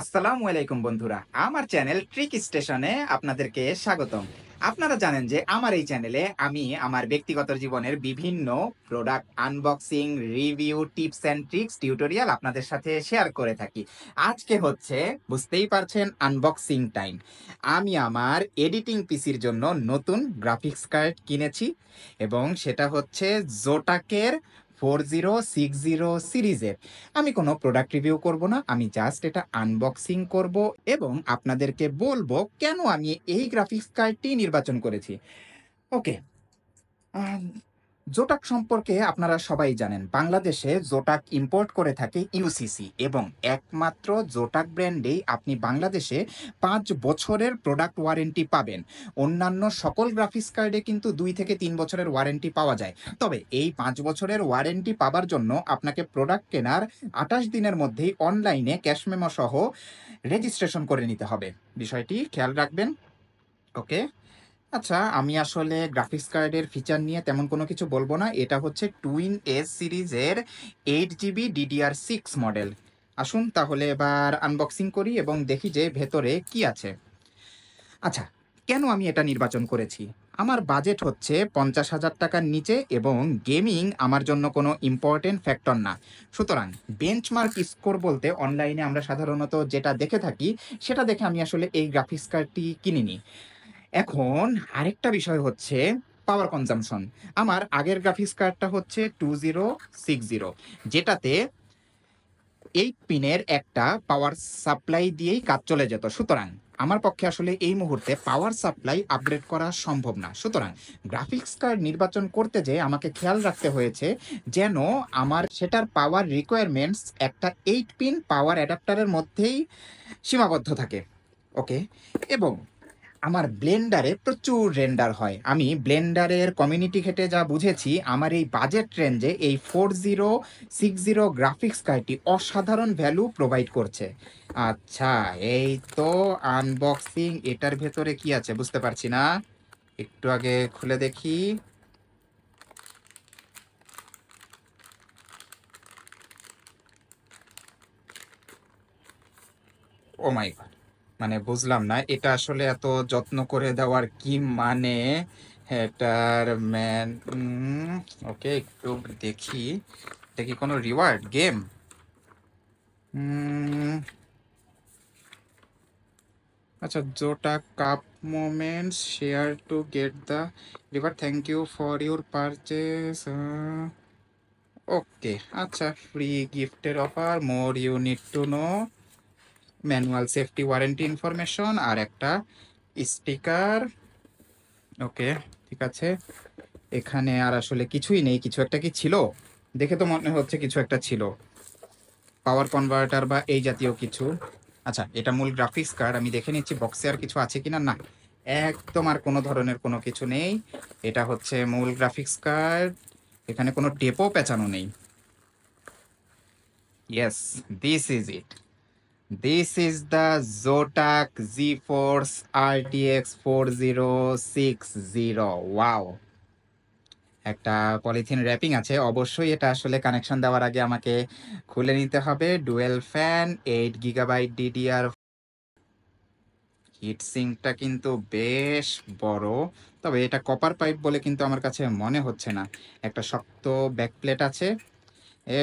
আসসালামু আলাইকুম বন্ধুরা, আমার চ্যানেল ট্রিক স্টেশনে আপনাদেরকে স্বাগতম। আপনারা জানেন যে আমার এই চ্যানেলে আমি আমার ব্যক্তিগত জীবনের বিভিন্ন product unboxing, review, tips and tricks, tutorial আপনাদের সাথে শেয়ার করে থাকি। আজকে হচ্ছে, বুঝতেই পারছেন, আনবক্সিং টাইম। আমি আমার এডিটিং পিসির জন্য নতুন গ্রাফিক্স কার্ড কিনেছি এবং সেটা হচ্ছে জোটাকের 4060 সিরিজের। আমি কোনো প্রোডাক্ট রিভিউ করব না, আমি জাস্ট এটা আনবক্সিং করব এবং আপনাদেরকে বলবো কেন আমি এই গ্রাফিক্স কার্ডটি নির্বাচন করেছি। ওকে। আম জোটাক সম্পর্কে আপনারা সবাই জানেন। বাংলাদেশে জোটাক ইম্পোর্ট করে থাকে ইউসিসি এবং একমাত্র জোটাক ব্র্যান্ডেই আপনি বাংলাদেশে ৫ বছরের প্রোডাক্ট ওয়ারেন্টি পাবেন। অন্যান্য সকল গ্রাফিক্স কার্ডে কিন্তু ২ থেকে ৩ বছরের ওয়ারেন্টি পাওয়া যায়। তবে এই ৫ বছরের ওয়ারেন্টি পাবার জন্য আপনাকে প্রোডাক্ট কেনার ২৮ দিনের মধ্যেই অনলাইনে ক্যাশ মেমো সহ রেজিস্ট্রেশন করে নিতে হবে। বিষয়টি খেয়াল রাখবেন। ওকে। আচ্ছা, আমি আসলে গ্রাফিক্স কার্ডের ফিচার নিয়ে তেমন কোনো কিছু বলবো না। এটা হচ্ছে টুইন এস সিরিজের 8 জিবি DDR6 মডেল। আসুন তাহলে এবার আনবক্সিং করি এবং দেখি যে ভেতরে কি আছে। আচ্ছা, কেন আমি এটা নির্বাচন করেছি? আমার বাজেট হচ্ছে ৫০,০০০ টাকার নিচে এবং গেমিং আমার জন্য কোনো ইম্পর্টেন্ট ফ্যাক্টর না। সুতরাং বেঞ্চমার্ক স্কোর বলতে অনলাইনে আমরা সাধারণত যেটা দেখে থাকি, সেটা দেখে আমি আসলে এই গ্রাফিক্স কার্ডটি কিনিনি। এখন আরেকটা বিষয় হচ্ছে পাওয়ার কনজাম্পশন। আমার আগের গ্রাফিক্স কার্ডটা হচ্ছে 2060, যেটাতে 8 পিনের একটা পাওয়ার সাপ্লাই দিয়েই কাজ চলে যেত। সুতরাং আমার পক্ষে আসলে এই মুহূর্তে পাওয়ার সাপ্লাই আপগ্রেড করা সম্ভব না। সুতরাং গ্রাফিক্স কার্ড নির্বাচন করতে যেয়ে আমাকে খেয়াল রাখতে হয়েছে যেন আমার সেটার পাওয়ার রিকোয়ারমেন্টস একটা 8 পিন পাওয়ার অ্যাডাপ্টারের মধ্যেই সীমাবদ্ধ থাকে। ওকে। এবং আমার ব্লেন্ডারে প্রচুর রেন্ডার হয়। আমি ব্লেন্ডারের কমিউনিটি ঘেঁটে যা বুঝেছি, আমার এই বাজেট রেঞ্জে এই 4060 গ্রাফিক্স কার্ডটি অসাধারণ ভ্যালু প্রোভাইড করছে। আচ্ছা, এই তো আনবক্সিং। এটার ভেতরে কি আছে বুঝতে পারছি না। একটু আগে খুলে দেখি। ও মাই গড! মানে বুঝলাম না এটা আসলে এত যত্ন করে দেওয়ার কি মানে। এটার ম্যান, ওকে, একটু দেখি। এটা কি কোনো রিওয়ার্ড গেম? আচ্ছা, Zotac cup moments share to get the reward, thank you for your purchase. Okay. আচ্ছা, ফ্রি গিফটের offer, more you need to know, manual safety warranty information আর একটা স্টিকার। ওকে, ঠিক আছে। এখানে আর আসলে কিছুই নেই। কিছু একটা কি ছিল? দেখে তো মনে হচ্ছে কিছু একটা ছিল, পাওয়ার কনভার্টার বা এই জাতীয় কিছু। আচ্ছা, এটা মূল গ্রাফিক্স কার্ড। আমি দেখে নিচ্ছি বক্সে আর কিছু আছে কিনা। না, একদম আর কোনো ধরনের কোনো কিছু নেই। এটা হচ্ছে মূল গ্রাফিক্স কার্ড। এখানে কোনো টেপও পেঁচানো নেই। Yes, this is it. This is the Zotac GeForce RTX 4060। Wow! একটা পলিথিন র্যাপিং আছে। অবশ্যই এটা আসলে কানেকশন দেওয়ার আগে আমাকে খুলে নিতে হবে। Dual fan, 8 GB DDR। Heat সিঙ্কটা কিন্তু বেশ বড়, তবে এটা কপার পাইপ বলে কিন্তু আমার কাছে মনে হচ্ছে না। একটা শক্ত ব্যাকপ্লেট আছে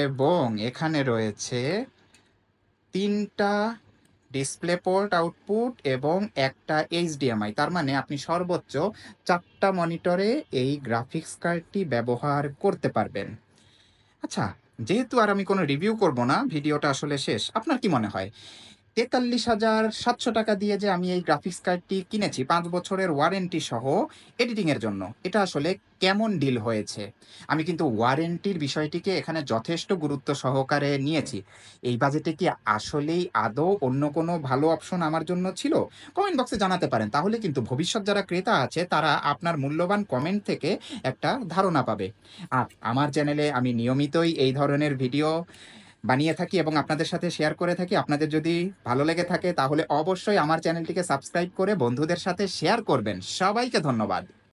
এবং এখানে রয়েছে ৩টা ডিসপ্লে পোর্ট আউটপুট এবং একটা HDMI। তার মানে আপনি সর্বোচ্চ ৪টা মনিটরে এই গ্রাফিক্স কার্ডটি ব্যবহার করতে পারবেন। আচ্ছা, যেহেতু আর আমি কোনো রিভিউ করব না, ভিডিওটা আসলে শেষ। আপনার কি মনে হয় ৪৩,৭০০ টাকা দিয়ে যে আমি এই গ্রাফিক্স কার্ডটি কিনেছি ৫ বছরের ওয়ারেন্টি সহ এডিটিংয়ের জন্য, এটা আসলে কেমন ডিল হয়েছে? আমি কিন্তু ওয়ারেন্টির বিষয়টিকে এখানে যথেষ্ট গুরুত্ব সহকারে নিয়েছি। এই বাজেটে কি আসলেই আদৌ অন্য কোনো ভালো অপশন আমার জন্য ছিল? কমেন্ট বক্সে জানাতে পারেন। তাহলে কিন্তু ভবিষ্যৎ যারা ক্রেতা আছে তারা আপনার মূল্যবান কমেন্ট থেকে একটা ধারণা পাবে। আর আমার চ্যানেলে আমি নিয়মিতই এই ধরনের ভিডিও বানিয়ে থাকি এবং আপনাদের সাথে শেয়ার করে থাকি। আপনাদের যদি ভালো লেগে থাকে তাহলে অবশ্যই আমার চ্যানেলটিকে সাবস্ক্রাইব করে বন্ধুদের সাথে শেয়ার করবেন। সবাইকে ধন্যবাদ।